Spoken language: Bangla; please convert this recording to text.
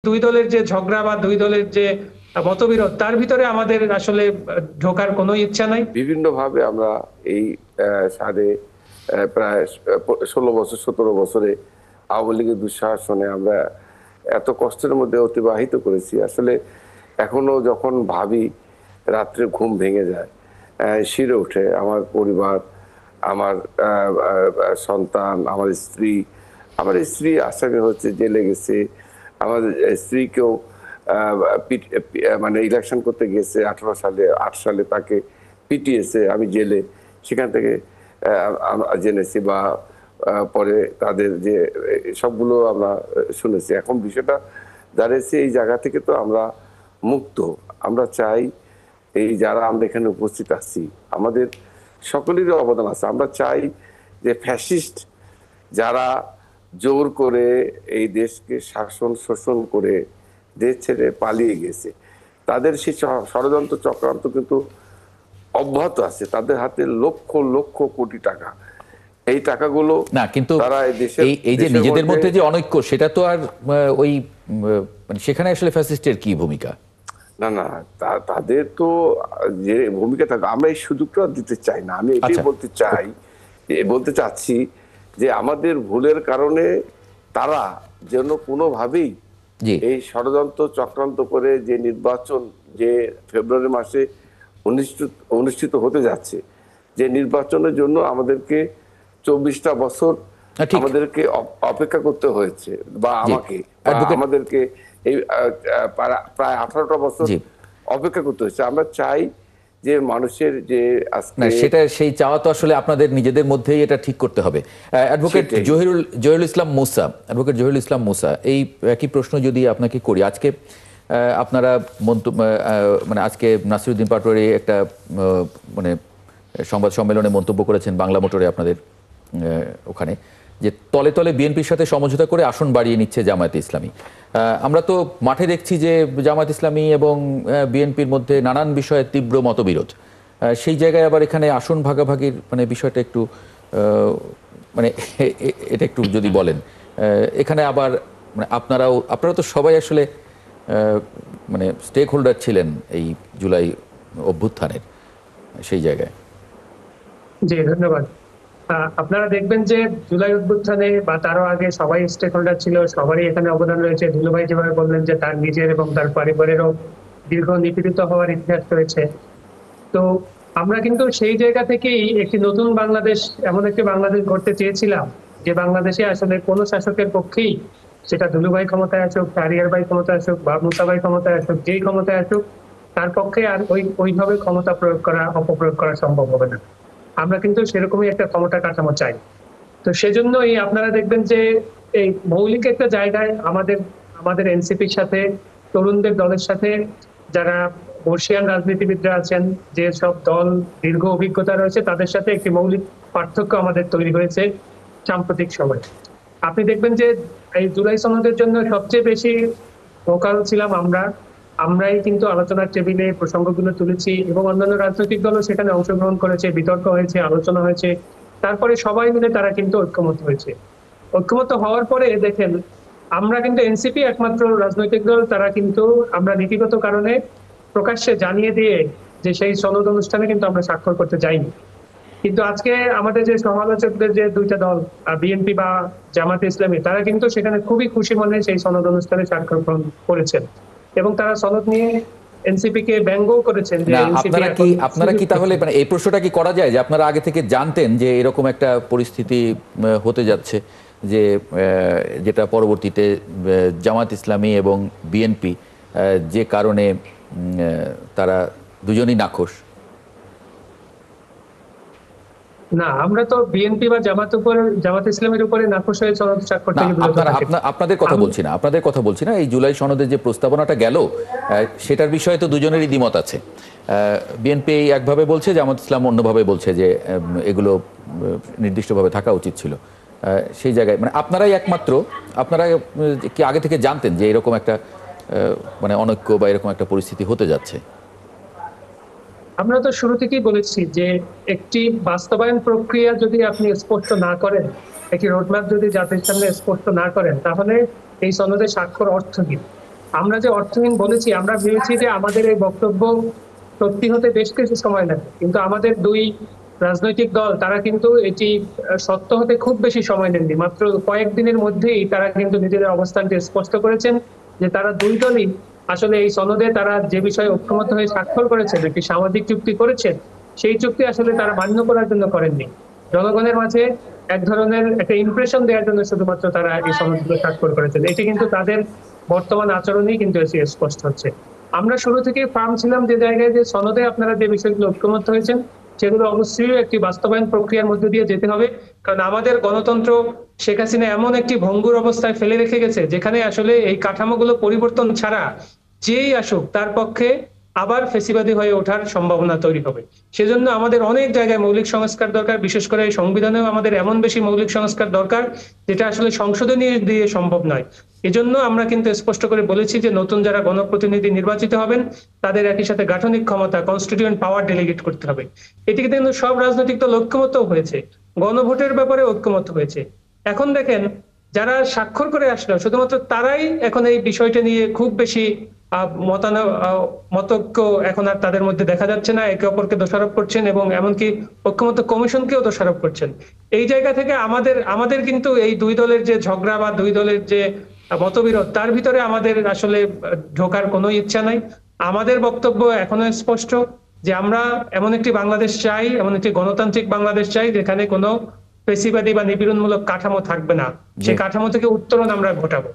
দুই দলের যে ঝগড়া বা দুই দলের যে মতবিরোধ, তার ভিতরে আমাদের আসলে ঢোকার কোনো ইচ্ছা নাই। বিভিন্নভাবে আমরা এই প্রায় 16 বছর 17 বছরে আওয়ামী লীগের দুঃশাসনে আমরা এত কষ্টের মধ্যে অতিবাহিত করেছি। আসলে এখনো যখন ভাবি, রাত্রে ঘুম ভেঙে যায়, শিরে ওঠে আমার পরিবার, আমার সন্তান, আমার স্ত্রী। আমার স্ত্রী আসামি হচ্ছে, জেলে গেছে। আমার স্ত্রীকেও মানে ইলেকশন করতে গেছে 18 সালে, 8 সালে তাকে পিটিয়েছে, আমি জেলে। সেখান থেকে জেনেছি বা পরে তাদের যে সবগুলো আমরা শুনেছি। এখন বিষয়টা দাঁড়িয়েছে এই জায়গা থেকে তো আমরা মুক্ত। আমরা চাই এই যারা আমরা এখানে উপস্থিত আছি, আমাদের সকলেরই অবদান আছে। আমরা চাই যে ফ্যাসিস্ট যারা জোর করে এই দেশকে শাসন শোষণ করে দেশ ছেড়ে পালিয়ে গেছে, তাদের সেই ষড়যন্ত্র চক্রান্ত কিন্তু অব্যাহত আছে। তাদের হাতে লক্ষ লক্ষ কোটি টাকা। এই টাকাগুলো না, কিন্তু তারা এই যে নিজেদের মধ্যে যে অনৈক্য, সেটা তো আর ওই মানে সেখানে আসলে ফ্যাসিস্টের কি ভূমিকা? না না, তাদের তো যে ভূমিকা থাকে, আমরা এই সুযোগটা দিতে চাই না। আমি এটাই বলতে চাচ্ছি যে আমাদের ভুলের কারণে তারা যেন কোনোভাবেই এই ষড়যন্ত্র চক্রান্ত করে যে নির্বাচন যে ফেব্রুয়ারি মাসে অনুষ্ঠিত হতে যাচ্ছে, যে নির্বাচনের জন্য আমাদেরকে 24টা বছর আমাদেরকে অপেক্ষা করতে হয়েছে, বা আমাদেরকে এই প্রায় 18টা বছর অপেক্ষা করতে হয়েছে। আমরা চাই যে মানুষের যে সেটা সেই চাওয়া তো আসলে আপনাদের নিজেদের মধ্যেই এটা ঠিক করতে হবে। অ্যাডভোকেট জহিরুল ইসলাম মুসা, এই একই প্রশ্ন যদি আপনাকে করি, আজকে আপনারা মানে আজকে নাসিরউদ্দিন পাটোয়ারি একটা মানে সংবাদ সম্মেলনে মন্তব্য করেছেন, বাংলা মোটরে আপনাদের ওখানে, যে তলে তলে বিএনপির সাথে সমঝোতা করে আসন বাড়িয়ে নিচ্ছে জামায়াতে ইসলামী। আমরা তো মাঠে দেখছি যে জামায়াত ইসলামী এবং বিএনপির মধ্যে নানান বিষয়ে তীব্র মতবিরোধ। সেই জায়গায় আবার এখানে আসন ভাগাভাগির মানে বিষয়টা একটু মানে এটা একটু যদি বলেন, এখানে আবার মানে আপনারা তো সবাই আসলে মানে স্টেক হোল্ডার ছিলেন এই জুলাই অভ্যুত্থানের সেই জায়গায়। জি, ধন্যবাদ। আপনারা দেখবেন যে জুলাই অভ্যুত্থানে বা তারও আগে সবাই স্টেক হোল্ডার ছিল, সবারই এখানে অবদান রয়েছে। দুলুভাই যেভাবে বললেন যে তার নিজের এবং তার পরিবারেরও দীর্ঘ নিপীড়িত হওয়ার ইতিহাস রয়েছে। তো আমরা কিন্তু সেই জায়গা থেকেই একটি নতুন বাংলাদেশ, এমন একটি বাংলাদেশ গড়তে চেয়েছিলাম যে বাংলাদেশে আসলে কোনো শাসকের পক্ষেই, সেটা দুলুভাই ক্ষমতায় আসুক, শাহরিয়ার ভাই ক্ষমতায় আসুক বা মুসা ভাই ক্ষমতায় আসুক, যেই ক্ষমতায় আসুক, তার পক্ষে আর ওইভাবে ক্ষমতা প্রয়োগ করা, অপপ্রয়োগ করা সম্ভব হবে না। আমরা কিন্তু সেরকমই একটা ক্ষমতা কাঠামো চাই। তো সেজন্যই আপনারা দেখবেন যে এই মৌলিক একটা জায়গায় আমাদের এনসিপির সাথে, তরুণদের দলের সাথে যারা বর্ষিয়ান রাজনীতিবিদরা আছেন, যে সব দল দীর্ঘ অভিজ্ঞতা রয়েছে, তাদের সাথে একটি মৌলিক পার্থক্য আমাদের তৈরি হয়েছে সাম্প্রতিক সময়। আপনি দেখবেন যে এই জুলাই সনদের জন্য সবচেয়ে বেশি ভোকাল ছিলাম আমরাই কিন্তু আলোচনার টেবিলে প্রসঙ্গগুলো তুলেছি, এবং অন্যান্য রাজনৈতিক দলও সেখানে অংশগ্রহণ করেছে, বিতর্ক হয়েছে, আলোচনা হয়েছে। তারপরে সবাই মিলে তারা কিন্তু ঐক্যমত হয়েছে। ঐক্যমত হওয়ার পরে দেখেন, আমরা কিন্তু এনসিপি একমাত্র রাজনৈতিক দল, তারা কিন্তু আমরা নীতিগত কারণে প্রকাশ্যে জানিয়ে দিয়ে যে সেই সনদ অনুষ্ঠানে কিন্তু আমরা স্বাক্ষর করতে যাইনি। কিন্তু আজকে আমাদের যে সমালোচকদের যে দুইটা দল, বিএনপি বা জামাতে ইসলামী, তারা কিন্তু সেখানে খুবই খুশি মনে সেই সনদ অনুষ্ঠানে স্বাক্ষর করেছেন, এবং তারা সনদ নিয়ে এনসিপি কে ব্যঙ্গ করেছেন। যে আপনারা কি তাহলে মানে এই প্রশ্নটা কি করা যায় যে আপনারা আগে থেকে জানতেন যে এরকম একটা পরিস্থিতি হতে যাচ্ছে, যে যেটা পরবর্তীতে জামাত ইসলামী এবং বিএনপি যে কারণে তারা দুজনই নাখোশ? না, আমরা তো বিএনপি বা জামাত ইসলামের উপরে নাখোশ হয়ে সনদ স্বাক্ষর থেকে আপনাদের কথা বলছি না। এই জুলাই সনদের যে প্রস্তাবনাটা গেল, সেটার বিষয়ে তো দুজনেরই দ্বিমত আছে। বিএনপি একভাবে বলছে, জামাত ইসলাম অন্যভাবে বলছে যে এগুলো নির্দিষ্টভাবে থাকা উচিত ছিল। সেই জায়গায় মানে আপনারাই একমাত্র, আপনারা কি আগে থেকে জানতেন যে এরকম একটা মানে অনৈক্য বা এরকম একটা পরিস্থিতি হতে যাচ্ছে? আমরা তো শুরু থেকেই বলেছি যে একটি বাস্তবায়ন প্রক্রিয়া যদি আপনি স্পষ্ট না করেন, একটি রোডম্যাপ যদি জাতির সামনে স্পষ্ট না করেন, তাহলে এই সনদে স্বাক্ষর অর্থহীন। আমরা যে অর্থহীন বলেছি, আমরা ভেবেছি যে আমাদের এই বক্তব্য সত্যি হতে বেশ কিছু সময় লাগে, কিন্তু আমাদের দুই রাজনৈতিক দল তারা কিন্তু এটি সত্য হতে খুব বেশি সময় নেননি। মাত্র কয়েকদিনের মধ্যেই তারা কিন্তু নিজেদের অবস্থানটি স্পষ্ট করেছেন যে তারা দুই দলই আসলে এই সনদে তারা যে বিষয়ে ঐক্যমত হয়ে স্বাক্ষর করেছেন, একটি সামাজিক চুক্তি করেছেন, সেই চুক্তি আসলে তারা মান্য করার জন্য করেননি। জনগণের মাঝে এক ধরনের একটা ইমপ্রেশন দেওয়ার জন্য শুধুমাত্র তারা এই সনদগুলো স্বাক্ষর করেছেন। এটি কিন্তু তাদের বর্তমান আচরণেই কিন্তু এসে স্পষ্ট হচ্ছে। আমরা শুরু থেকে ফার্ম ছিলাম যে জায়গায়, যে সনদে আপনারা যে বিষয়গুলো ঐক্যমত হয়েছেন সেগুলো অবশ্যই একটি বাস্তবায়ন প্রক্রিয়ার মধ্যে দিয়ে যেতে হবে। কারণ আমাদের গণতন্ত্র শেখ হাসিনা এমন একটি ভঙ্গুর অবস্থায় ফেলে রেখে গেছে, যেখানে আসলে এই কাঠামোগুলো পরিবর্তন ছাড়া যেই আসুক তার পক্ষে আবার ফেসিবাদী হয়ে ওঠার সম্ভাবনা তৈরি হবে। সেজন্য আমাদের অনেক জায়গায় মৌলিক সংস্কার দরকার, বিশেষ করে এই সংবিধানেও আমাদের এমন বেশি মৌলিক সংস্কার দরকার যেটা আসলে সংশোধনী দিয়ে সম্ভব নয়। এজন্য আমরা কিন্তু স্পষ্ট করে বলেছি যে নতুন যারা গণপ্রতিনিধি নির্বাচিত হবেন তাদের একই সাথে গাঠনিক ক্ষমতা, কনস্টিটিউয়েন্ট পাওয়ার ডেলিগেট করতে হবে। এটিকে কিন্তু সব রাজনৈতিক দল ঐক্যমত হয়েছে, গণভোটের ব্যাপারে ঐক্যমত হয়েছে। এখন দেখেন, যারা স্বাক্ষর করে আসলো শুধুমাত্র তারাই এখন এই বিষয়টা নিয়ে খুব বেশি মতৈক্য এখন আর তাদের মধ্যে দেখা যাচ্ছে না, একে অপরকে দোষারোপ করছেন এবং এমনকি ঐক্যমত্য কমিশনকেও দোষারোপ করছেন। এই জায়গা থেকে আমাদের কিন্তু এই দুই দলের যে ঝগড়া বা দুই দলের যে মতবিরোধ, তার ভিতরে আমাদের আসলে ঢোকার কোনো ইচ্ছা নাই। আমাদের বক্তব্য এখনো স্পষ্ট যে আমরা এমন একটি বাংলাদেশ চাই, এমন একটি গণতান্ত্রিক বাংলাদেশ চাই যেখানে কোনো ফেসিবাদী বা নিপীড়নমূলক কাঠামো থাকবে না। সেই কাঠামো থেকে উত্তরণ আমরা ঘটাবো।